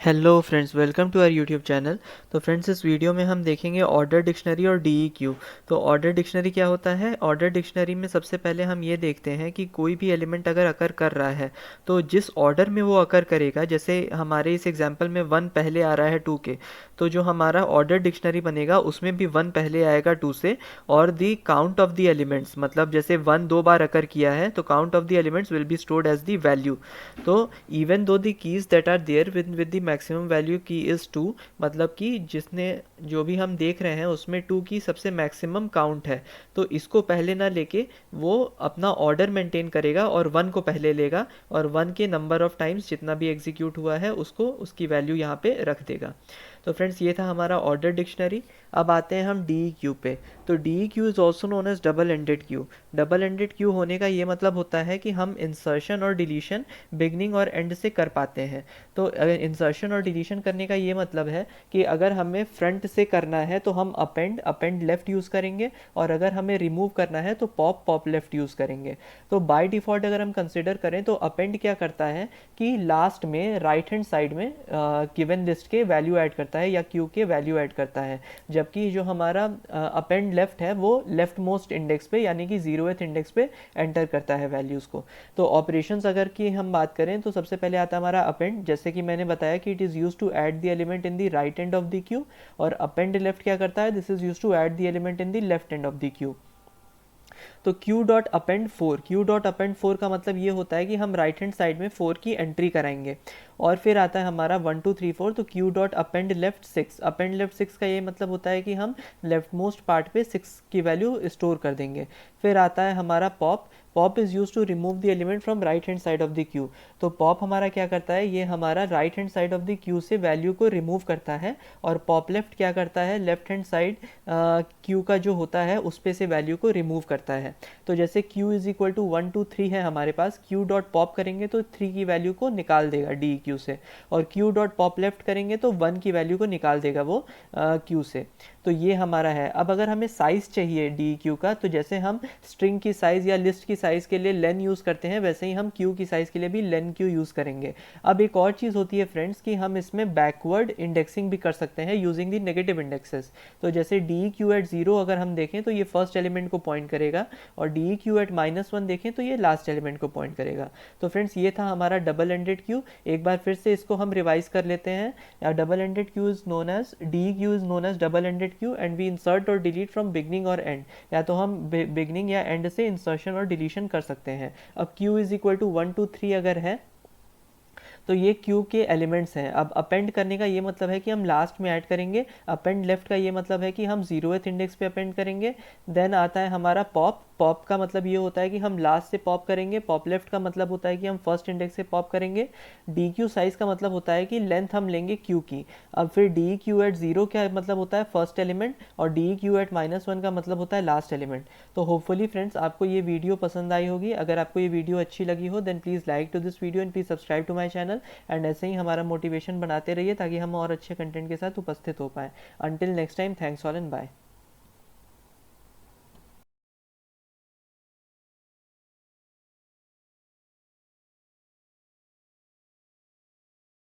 Hello friends, welcome to our YouTube channel. तो friends, इस video में हम देखेंगे ऑर्डर डिक्शनरी और डीईक्यू। तो ऑर्डर डिक्शनरी क्या होता है? ऑर्डर डिक्शनरी में सबसे पहले हम ये देखते हैं कि कोई भी एलिमेंट अगर अकर कर रहा है तो जिस ऑर्डर में वो अकर करेगा, जैसे हमारे इस एग्जांपल में 1 पहले आ रहा है 2 के, तो जो हमारा ऑर्डर डिक्शनरी बनेगा उसमें भी 1 पहले आएगा 2 से। और the count of the elements, मतलब जैसे 1 2 बार अकर किया है तो count of the elements will be stored as the value. तो even though the keys that are there with the maximum value key is 2, मतलब कि जिसने जो भी हम देख रहे हैं उसमें 2 की सबसे मैक्सिमम काउंट है, तो इसको पहले ना लेके वो अपना ऑर्डर मेंटेन करेगा और 1 को पहले लेगा और 1 के नंबर ऑफ टाइम्स जितना भी एग्जीक्यूट हुआ है उसको उसकी वैल्यू यहाँ पे रख देगा। तो फ्रेंड्स, ये था हमारा ऑर्डर डिक्शनरी। अब आते हैं हम डी क्यू पे। तो D queue is also known as double ended queue. Double ended queue होने का ये मतलब होता है कि हम इंसर्शन और डिलीशन बिगनिंग और एंड से कर पाते हैं। तो अगर इंसर्शन और डिलीशन करने का ये मतलब है कि अगर हमें फ्रंट से करना है तो हम अपेंड लेफ्ट यूज़ करेंगे, और अगर हमें रिमूव करना है तो पॉप लेफ्ट यूज़ करेंगे। तो बाय डिफ़ॉल्ट अगर हम कंसिडर करें तो अपेंड क्या करता है कि लास्ट में राइट हैंड साइड में गिवन लिस्ट के वैल्यू ऐड करता है या क्यू के वैल्यू ऐड करता है, जबकि जो हमारा अपेंड लेफ्ट है वो लेफ्ट मोस्ट इंडेक्स पे यानी कि 0th इंडेक्स पे एंटर करता है वैल्यूज़ को। तो ऑपरेशंस अगर की हम बात करें तो सबसे पहले आता है हमारा अपेंड, जैसे कि मैंने बताया कि it is use to add the element in the right end of the queue. और अपेंड लेफ्ट क्या करता है? This is use to add the element in the left end of the queue. तो क्यू डॉट अपेंड फोर का मतलब ये होता है कि हम राइट हैंड साइड में 4 की एंट्री कराएंगे। और फिर आता है हमारा 1 2 3 4, तो queue dot append left 6। Append left 6 का ये मतलब होता है कि हम लेफ्ट मोस्ट पार्ट पे 6 की वैल्यू स्टोर कर देंगे। फिर आता है हमारा pop is use to remove the element from right hand side of the queue. तो पॉप हमारा क्या करता है? ये हमारा right hand side of the queue से वैल्यू को रिमूव करता है। और पॉप लेफ्ट क्या करता है? लेफ्ट हैंड साइड क्यू का जो होता है उस पे से वैल्यू को रिमूव करता है। तो जैसे q इज इक्वल टू 1 2 3 है हमारे पास, q डॉट पॉप करेंगे तो 3 की वैल्यू को निकाल देगा डी क्यू से, और q डॉट पॉप लेफ्ट करेंगे तो 1 की वैल्यू को निकाल देगा वो q से। तो ये हमारा है। अब अगर हमें साइज चाहिए डी क्यू का, तो जैसे हम स्ट्रिंग की साइज या लिस्ट की साइज के लिए लेन यूज़ करते हैं, वैसे ही हम क्यू की साइज के लिए भी लेन क्यू यूज़ करेंगे। अब एक और चीज़ होती है फ्रेंड्स कि हम इसमें बैकवर्ड इंडेक्सिंग भी कर सकते हैं यूजिंग द नेगेटिव इंडेक्सेस। तो जैसे डी क्यू एट 0 अगर हम देखें तो ये फर्स्ट एलिमेंट को पॉइंट करेगा, और डी क्यू एट -1 देखें तो ये लास्ट एलिमेंट को पॉइंट करेगा। तो फ्रेंड्स, ये था हमारा डबल एंडेड क्यू। एक बार फिर से इसको हम रिवाइज कर लेते हैं। Double ended queue is known as D Q is known as double ended queue, and we insert और डिलीट फ्रॉम बिगनिंग और एंड। या तो हम बिगनिंग या एंड से इंसर्शन और डिलीशन कर सकते हैं। अब क्यू इज इक्वल टू 1 2 3 अगर है तो ये क्यू के एलिमेंट्स हैं। अब अपेंड करने का ये मतलब है कि हम लास्ट में ऐड करेंगे। अपेंड लेफ्ट का ये मतलब है कि हम 0th इंडेक्स पे अपेंड करेंगे। देन आता है हमारा पॉप का मतलब ये होता है कि हम लास्ट से पॉप करेंगे। पॉप लेफ्ट का मतलब होता है कि हम फर्स्ट इंडेक्स से पॉप करेंगे। डी क्यू साइज का मतलब होता है कि लेंथ हम लेंगे क्यू की। अब फिर डी क्यू एट 0 क्या मतलब होता है? First element. और डी क्यू एट -1 का मतलब होता है लास्ट एलिमेंट। तो होपफुली फ्रेंड्स, आपको ये वीडियो पसंद आई होगी। अगर आपको ये वीडियो अच्छी लगी हो then please like to this video and please subscribe to my channel. And ऐसे ही हमारा मोटिवेशन बनाते रहिए ताकि हम और अच्छे कंटेंट के साथ उपस्थित हो पाएँ। Until next time, thanks all and bye.